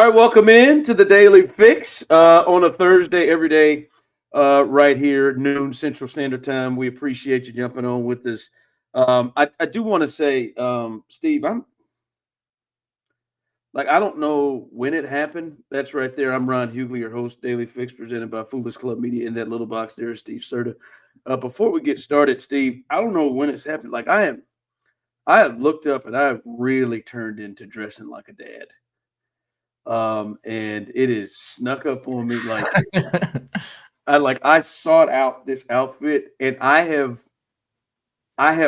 All right, welcome in to the Daily Fix on a Thursday, every day, right here, noon Central Standard Time. We appreciate you jumping on with us. I do want to say, Steve, I don't know when it happened. That's right there. I'm Ron Hughley, your host, Daily Fix, presented by Foolish Club Media. In that little box there is Steve Serta. Before we get started, Steve, I don't know when it's happened. I have looked up and I have really turned into dressing like a dad. And it is snuck up on me I sought out this outfit and I have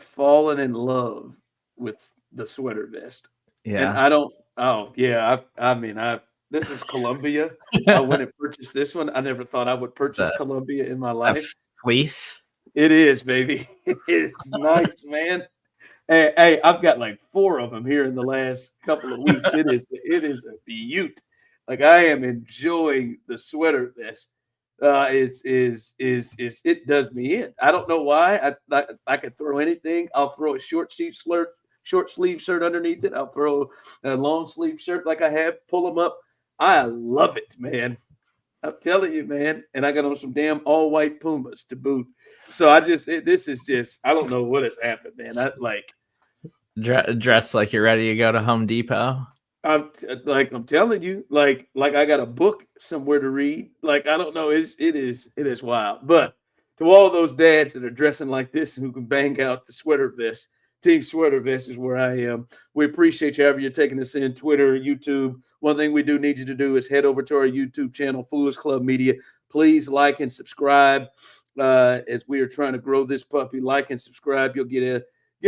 fallen in love with the sweater vest. And Yeah. I don't oh yeah, I this is Columbia. I went and purchased this one. I never thought I would Is purchase that Columbia in my is that life. fleece? It is, baby. It's nice, man. Hey, I've got like four of them here in the last couple of weeks. It is a beaut. Like I am enjoying the sweater vest. It does me in. I don't know why. I could throw anything. I'll throw a short sleeve shirt underneath it. I'll throw a long sleeve shirt like I have. Pull them up. I love it, man. I'm telling you, man. And I got on some damn all white Pumas to boot. So this is just I don't know what has happened, man. Dress like you're ready to go to Home Depot. I'm telling you, like I got a book somewhere to read. Like I don't know, it is wild. But to all those dads that are dressing like this and who can bang out the sweater vest, team sweater vest is where I am. We appreciate you however you're taking us in Twitter, YouTube. One thing we do need you to do is head over to our YouTube channel, Foolish Club Media. Please like and subscribe as we are trying to grow this puppy. Like and subscribe. You'll get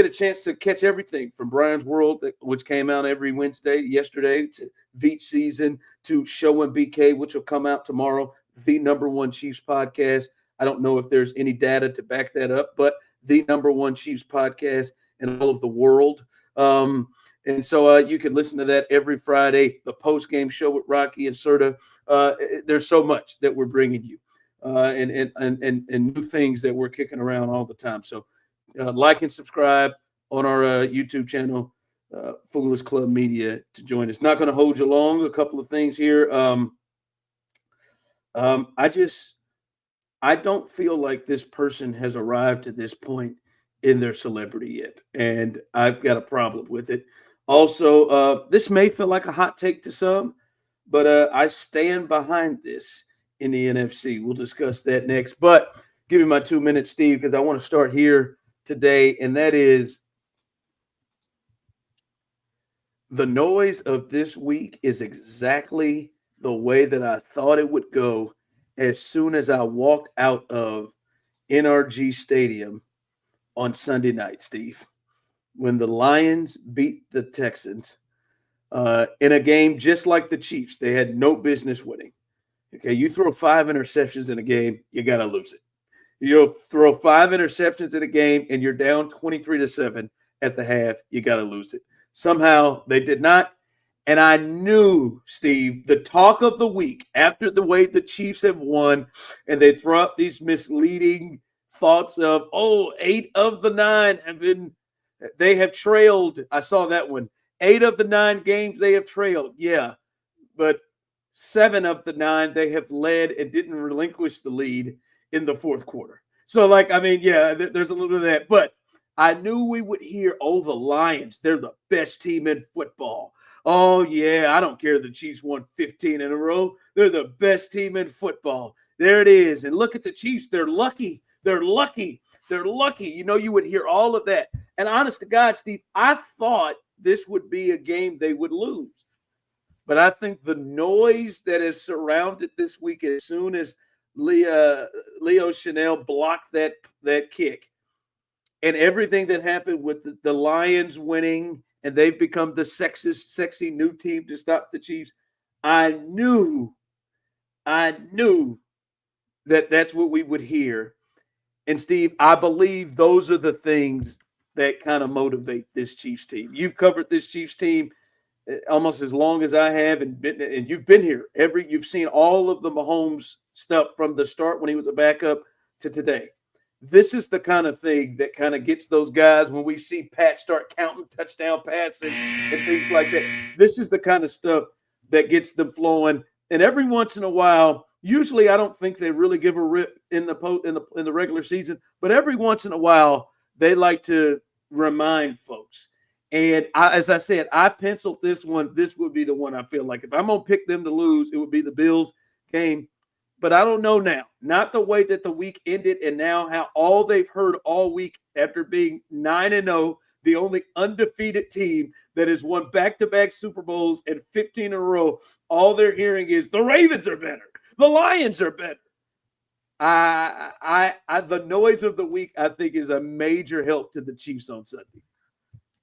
a chance to catch everything from Brian's World, which came out every Wednesday, yesterday, to Veach Season, to Show and BK, which will come out tomorrow, the number one Chiefs podcast. I don't know if there's any data to back that up, but the number one Chiefs podcast in all of the world. And so you can listen to that every Friday, the post-game show with Rocky and Serta. There's so much that we're bringing you and new things that we're kicking around all the time. So like and subscribe on our YouTube channel, Foolish Club Media, to join us. Not going to hold you long. A couple of things here. I don't feel like this person has arrived to this point in their celebrity yet, and I've got a problem with it. Also, this may feel like a hot take to some, but I stand behind this in the NFC. We'll discuss that next. But give me my 2 minutes, Steve, because I want to start here today, and that is the noise of this week is exactly the way that I thought it would go as soon as I walked out of NRG Stadium on Sunday night, Steve, when the Lions beat the Texans in a game just like the Chiefs. They had no business winning. Okay, you throw 5 interceptions in a game, you got to lose it. You'll throw 5 interceptions in a game and you're down 23-7 at the half, you got to lose it. Somehow they did not. And I knew, Steve, the talk of the week after the way the Chiefs have won, and they throw up these misleading thoughts of, 8 of the 9 they have trailed. I saw that one. 8 of the 9 games they have trailed. Yeah, but 7 of the 9 they have led and didn't relinquish the lead in the fourth quarter. So, there's a little bit of that. But I knew we would hear, the Lions, they're the best team in football. Oh, yeah, I don't care. The Chiefs won 15 in a row. They're the best team in football. There it is. And look at the Chiefs. They're lucky. They're lucky. They're lucky. You would hear all of that. And honest to God, Steve, I thought this would be a game they would lose. But I think the noise that has surrounded this week, as soon as Leo Chanel blocked that kick, and everything that happened with the Lions winning, and they've become the sexy new team to stop the Chiefs, I knew that that's what we would hear. And Steve, I believe those are the things that kind of motivate this Chiefs team. You've covered this Chiefs team almost as long as I have, and you've been here. You've seen all of the Mahomes stuff from the start when he was a backup to today. This is the kind of thing that kind of gets those guys when we see Pat start counting touchdown passes and things like that. This is the kind of stuff that gets them flowing. And every once in a while, usually I don't think they really give a rip in the regular season, but every once in a while they like to remind folks. And as I said, I penciled this one. This would be the one I feel like if I'm gonna pick them to lose, it would be the Bills game. But I don't know now. Not the way that the week ended, and now how all they've heard all week after being 9-0, the only undefeated team that has won back-to-back Super Bowls and 15 in a row. All they're hearing is the Ravens are better, the Lions are better. The noise of the week, I think, is a major help to the Chiefs on Sunday.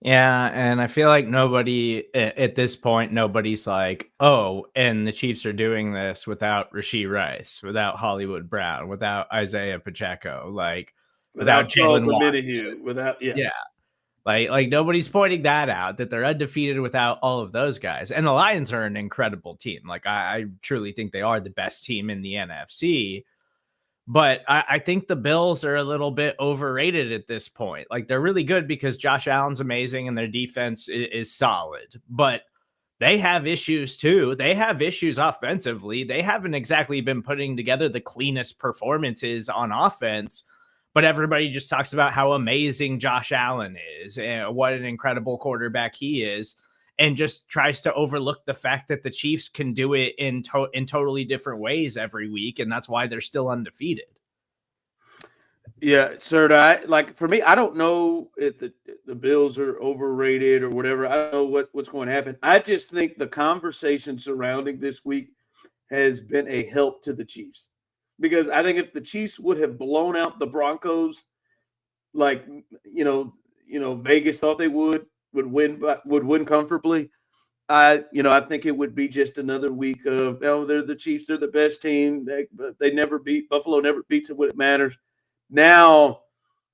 Yeah, and I feel like nobody at this point, nobody's like, oh, and the Chiefs are doing this without Rashee Rice, without Hollywood Brown, without Isaiah Pacheco, like without Charles Jalen Omenihu, without Like nobody's pointing that out, that they're undefeated without all of those guys. And the Lions are an incredible team. Like I truly think they are the best team in the NFC. But I think the Bills are a little bit overrated at this point. Like they're really good because Josh Allen's amazing and their defense is solid. But they have issues too. They have issues offensively. They haven't exactly been putting together the cleanest performances on offense. But everybody just talks about how amazing Josh Allen is and what an incredible quarterback he is, and just tries to overlook the fact that the Chiefs can do it in totally different ways every week, and that's why they're still undefeated. Yeah, sir. For me, I don't know if the Bills are overrated or whatever. I don't know what's going to happen. I just think the conversation surrounding this week has been a help to the Chiefs. Because I think if the Chiefs would have blown out the Broncos, like Vegas thought they would win comfortably, I think it would be just another week of they're the Chiefs, they're the best team. They never beat Buffalo, never beats it when it matters. Now,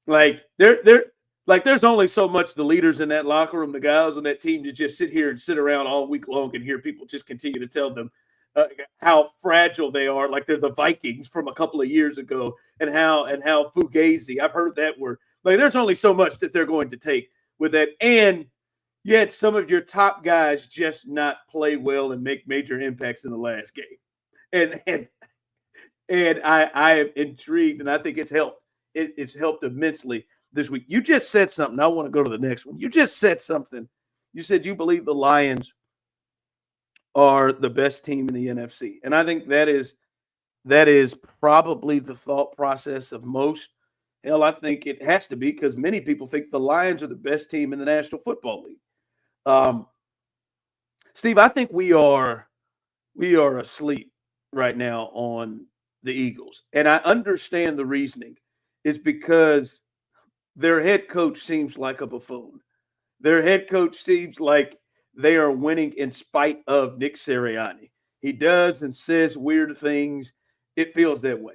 there's only so much the leaders in that locker room, the guys on that team, to just sit around all week long and hear people just continue to tell them how fragile they are, like they're the Vikings from a couple of years ago, and how fugazi. I've heard that word. Like there's only so much that they're going to take with that, and yet some of your top guys just not play well and make major impacts in the last game, and I am intrigued, and I think it's helped. It's helped immensely this week. You just said something. I want to go to the next one. You just said something. You said you believe the Lions are the best team in the NFC. And I think that is probably the thought process of most. Hell, I think it has to be, because many people think the Lions are the best team in the National Football League. Steve, I think we are asleep right now on the Eagles. And I understand the reasoning. It's because their head coach seems like a buffoon. Their head coach seems like they are winning in spite of Nick Sirianni. He does and says weird things. It feels that way.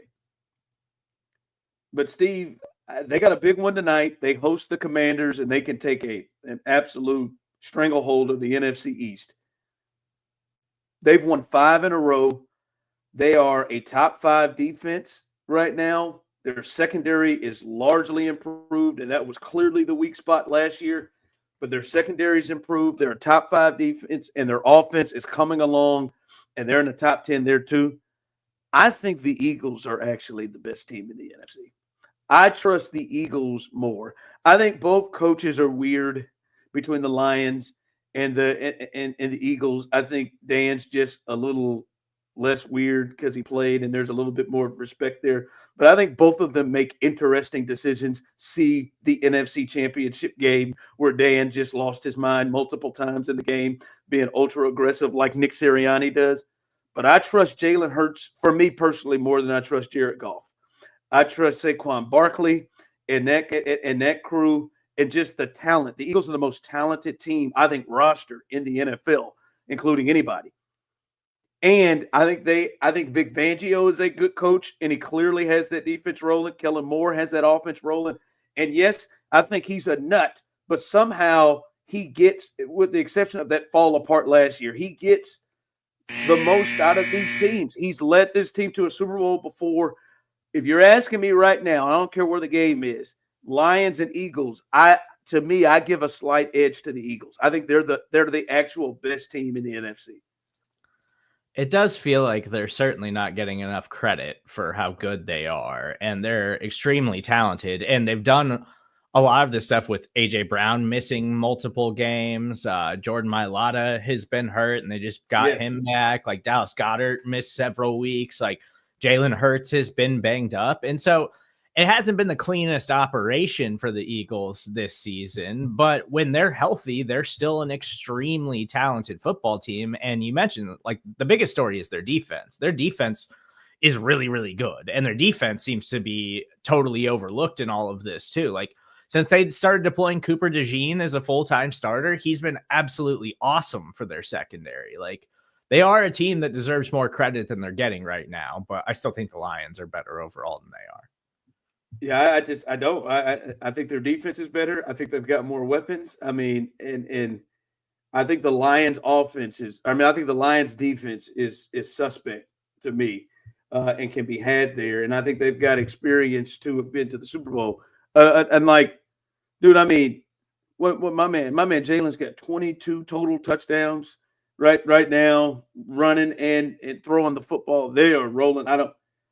But, Steve, they got a big one tonight. They host the Commanders, and they can take an absolute stranglehold of the NFC East. They've won 5 in a row. They are a top 5 defense right now. Their secondary is largely improved, and that was clearly the weak spot last year. But their secondary's improved. They're a top 5 defense, and their offense is coming along, and they're in the top 10 there too. I think the Eagles are actually the best team in the NFC. I trust the Eagles more. I think both coaches are weird between the Lions and the Eagles. I think Dan's just a little less weird because he played, and there's a little bit more of respect there. But I think both of them make interesting decisions. See the NFC Championship game where Dan just lost his mind multiple times in the game, being ultra aggressive like Nick Sirianni does. But I trust Jalen Hurts, for me personally, more than I trust Jared Goff. I trust Saquon Barkley and that crew, and just the talent. The Eagles are the most talented team, I think, roster in the NFL, including anybody. And I think Vic Fangio is a good coach, and he clearly has that defense rolling. Kellen Moore has that offense rolling. And yes, I think he's a nut, but somehow he gets, with the exception of that fall apart last year, he gets the most out of these teams. He's led this team to a Super Bowl before. If you're asking me right now, I don't care where the game is, Lions and Eagles, to me, I give a slight edge to the Eagles. I think they're the actual best team in the NFC. It does feel like they're certainly not getting enough credit for how good they are, and they're extremely talented, and they've done a lot of this stuff with AJ Brown missing multiple games. Jordan Mailata has been hurt, and they just got him back. Like Dallas Goedert missed several weeks. Like Jalen Hurts has been banged up, and so it hasn't been the cleanest operation for the Eagles this season, but when they're healthy, they're still an extremely talented football team. And you mentioned, like, the biggest story is their defense. Their defense is really, really good. And their defense seems to be totally overlooked in all of this too. Like, since they started deploying Cooper DeJean as a full-time starter, he's been absolutely awesome for their secondary. Like, they are a team that deserves more credit than they're getting right now, but I still think the Lions are better overall than they are. Yeah, I think their defense is better. I think they've got more weapons. I mean, and I think the Lions offense is, I think the Lions defense is suspect to me, and can be had there. And I think they've got experience to have been to the Super Bowl. And like, dude, I mean, what my man Jalen's got 22 total touchdowns right now, running and throwing the football. They are rolling.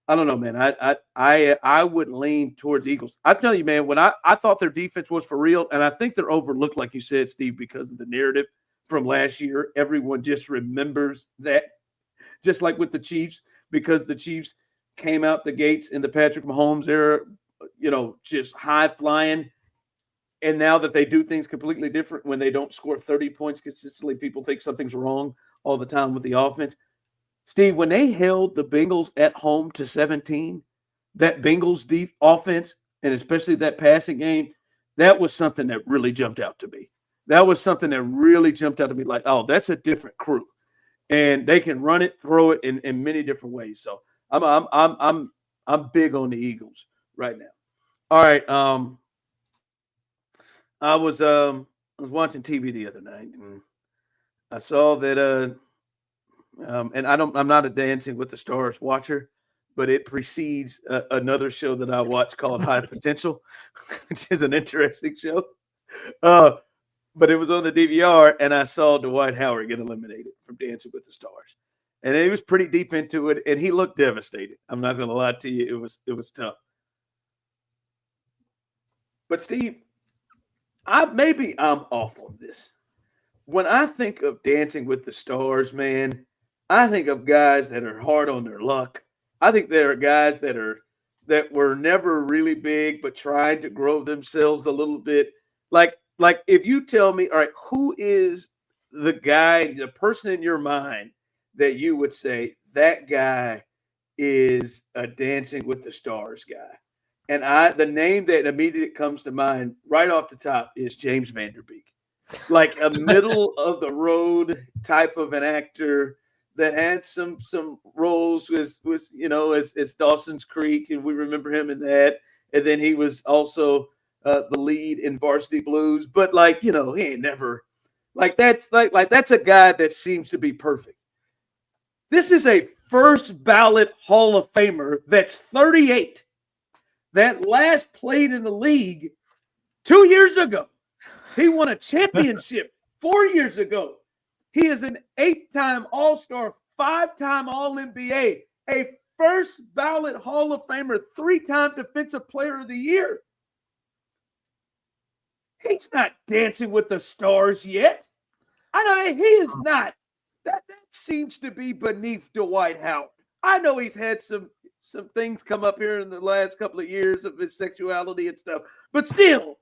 I don't know, man. I would lean towards Eagles. I tell you, man, when I thought their defense was for real, and I think they're overlooked, like you said, Steve, because of the narrative from last year. Everyone just remembers that, just like with the Chiefs, because the Chiefs came out the gates in the Patrick Mahomes era, just high flying. And now that they do things completely different, when they don't score 30 points consistently, people think something's wrong all the time with the offense. Steve, when they held the Bengals at home to 17, that Bengals deep offense, and especially that passing game, that was something that really jumped out to me. Like, oh, that's a different crew, and they can run it, throw it in many different ways. So I'm big on the Eagles right now. All right, I was watching TV the other night, and I saw that and I'm not a Dancing with the Stars watcher, but it precedes another show that I watch called High Potential, which is an interesting show. But it was on the DVR, and I saw Dwight Howard get eliminated from Dancing with the Stars, and he was pretty deep into it, and he looked devastated. I'm not going to lie to you; it was tough. But Steve, maybe I'm off on this. When I think of Dancing with the Stars, man, I think of guys that are hard on their luck. I think there are guys that were never really big, but tried to grow themselves a little bit. Like if you tell me, all right, who is the guy, the person in your mind that you would say that guy is a Dancing with the Stars guy? And the name that immediately comes to mind right off the top is James Van Der Beek. Like a middle of the road type of an actor that had some roles as Dawson's Creek, and we remember him in that. And then he was also the lead in Varsity Blues. But he ain't never that's a guy that seems to be perfect. This is a first ballot Hall of Famer that's 38. That last played in the league 2 years ago. He won a championship 4 years ago. He is an 8-time All-Star, 5-time All-NBA, a first ballot Hall of Famer, 3-time Defensive Player of the Year. He's not Dancing with the Stars yet. He is not. That seems to be beneath Dwight Howard. I know he's had some things come up here in the last couple of years of his sexuality and stuff, but still,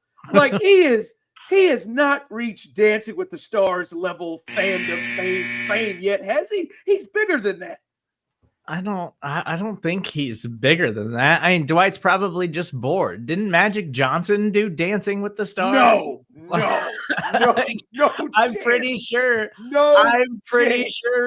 he has not reached Dancing with the Stars level fandom fame yet, has he? He's bigger than that. I don't think he's bigger than that. I mean, Dwight's probably just bored. Didn't Magic Johnson do Dancing with the Stars? No. I'm pretty sure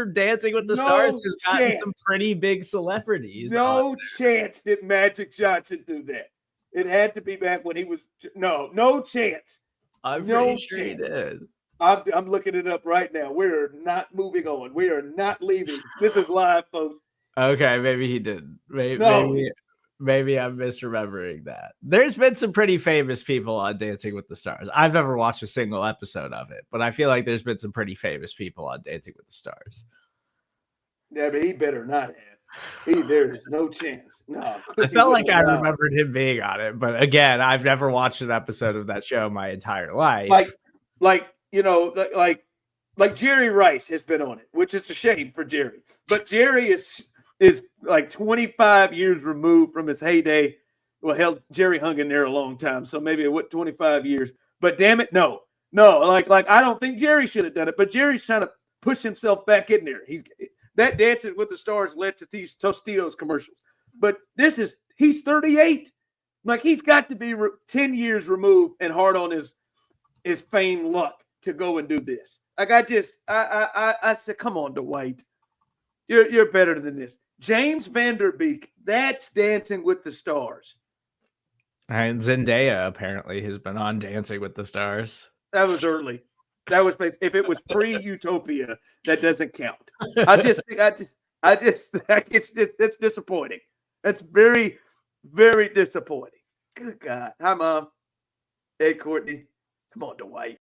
Dancing with the Stars has gotten some pretty big celebrities. No chance did Magic Johnson do that. It had to be back when he was no chance. I'm pretty sure he did. I'm looking it up right now. We're not moving on. We are not leaving. This is live, folks. Okay, maybe he did. Maybe I'm misremembering that. There's been some pretty famous people on Dancing with the Stars. I've never watched a single episode of it, but I feel like there's been some pretty famous people on Dancing with the Stars. Yeah, but he better not have. There is no chance. No, I felt like I remembered him being on it, but again, I've never watched an episode of that show my entire life. Like Jerry Rice has been on it, which is a shame for Jerry. But Jerry is like 25 years removed from his heyday. Well, hell, Jerry hung in there a long time, so maybe 25 years. But damn it, no. Like I don't think Jerry should have done it, but Jerry's trying to push himself back in there. That Dancing with the Stars led to these Tostitos commercials. But he's 38. Like he's got to be 10 years removed and hard on his fame luck to go and do this. Like I said, come on, Dwight. You're better than this. James Vanderbeek, that's Dancing with the Stars. And Zendaya apparently has been on Dancing with the Stars. That was early. That was if it was pre-Utopia, that doesn't count. That's disappointing. That's very, very disappointing. Good God. Hi, Mom. Hey, Courtney. Come on, Dwight.